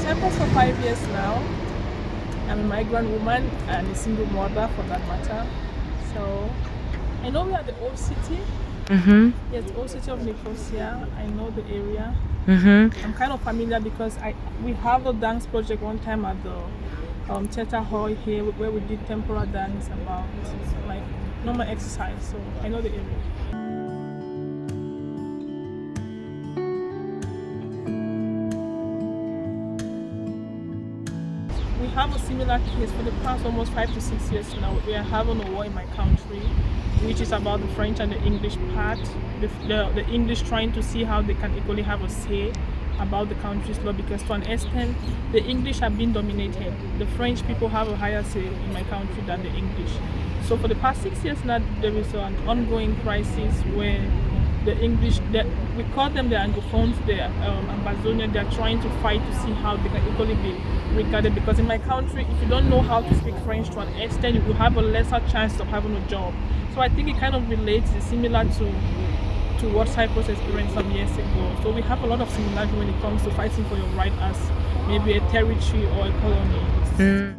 Cyprus for 5 years now. I'm a migrant woman and a single mother for that matter. So I know we are the old city. Yes, the old city of Nicosia. I know the area. I'm kind of familiar because we have a dance project one time at the theater hall here where we did temporal dance about like normal exercise. So I know the area. We have a similar case for the past almost 5 to 6 years now. We are having a war in my country, which is about the French and the English part. The English trying to see how they can equally have a say about the country's law, because to an extent the English have been dominated. The French people have a higher say in my country than the English. So for the past 6 years now, there is an ongoing crisis where the English, we call them the Anglophones, the Ambazonia, they are trying to fight to see how they can equally be regarded, because in my country, if you don't know how to speak French to an extent, you will have a lesser chance of having a job. So I think it kind of relates, it's similar to what Cyprus experienced some years ago. So we have a lot of similarity when it comes to fighting for your right as maybe a territory or a colony.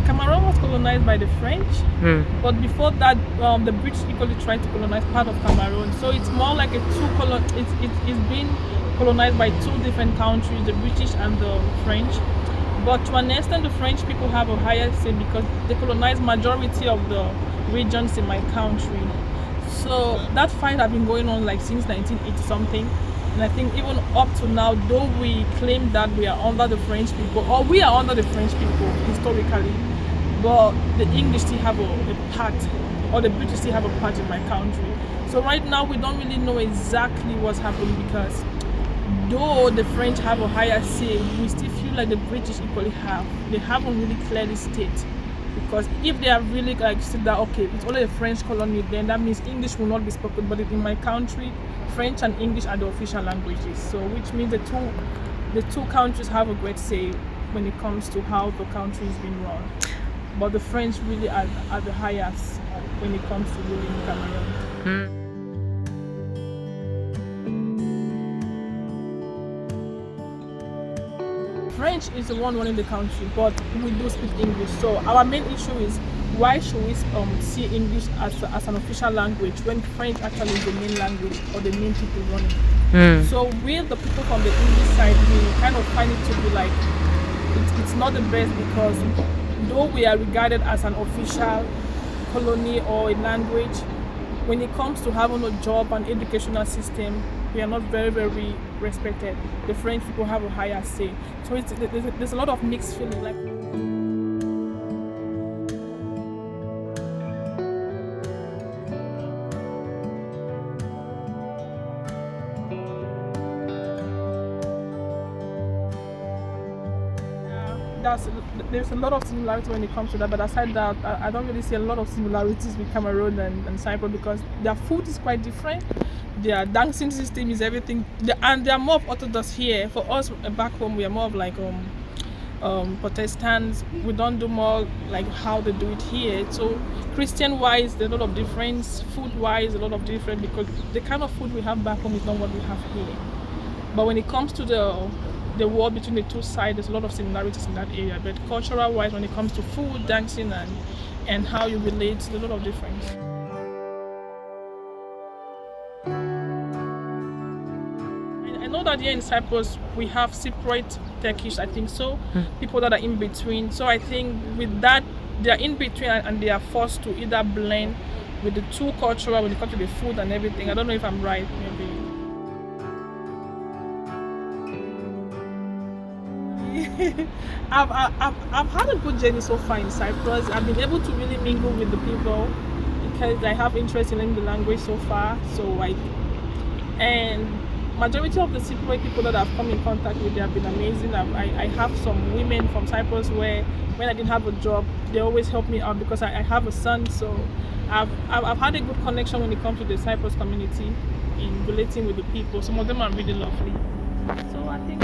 Cameroon was colonized by the French, but before that, the British equally tried to colonize part of Cameroon. So it's more like it's been colonized by two different countries, the British and the French. But to an extent, the French people have a higher say because they colonized majority of the regions in my country. So that fight has been going on like since 1980 something. And I think even up to now, though we claim that we are under the French people, or we are under the French people historically, but the English still have a part, or the British still have a part in my country. So right now we don't really know exactly what's happening, because though the French have a higher say, we still feel like the British equally have. They haven't really clearly stated, because if they are really like said that okay, it's only a French colony, then that means English will not be spoken. But in my country, French and English are the official languages. So which means the two countries have a great say when it comes to how the country is being run. But the French really are the highest when it comes to ruling Cameroon. French is the one running the country, but we do speak English. So our main issue is why should we see English as an official language when French actually is the main language or the main people running? So we, the people from the English side, we kind of find it to be like it's not the best, because though we are regarded as an official colony or a language, when it comes to having a job and educational system, we are not very, very respected. The French people have a higher say. So there's a lot of mixed feeling. Like there's a lot of similarity when it comes to that, but aside that, I don't really see a lot of similarities with Cameroon and Cyprus, because their food is quite different. Their dancing system is everything, and they are more of Orthodox here. For us back home, we are more of like Protestants. We don't do more like how they do it here. So Christian-wise, there's a lot of difference. Food-wise, a lot of difference, because the kind of food we have back home is not what we have here. But when it comes to the war between the two sides, there's a lot of similarities in that area. But cultural-wise, when it comes to food, dancing, and how you relate, there's a lot of difference. I know that here in Cyprus we have separate Turkish, I think so, people that are in between. So I think with that, they are in between and they are forced to either blend with the two cultural when it comes to the food and everything. I don't know if I'm right, maybe. I've had a good journey so far in Cyprus. I've been able to really mingle with the people because I have interest in learning the language so far. And majority of the Cypriot people that I've come in contact with, they have been amazing. I have some women from Cyprus where when I didn't have a job, they always help me out because I have a son. So I've had a good connection when it comes to the Cyprus community in relating with the people. Some of them are really lovely. So I think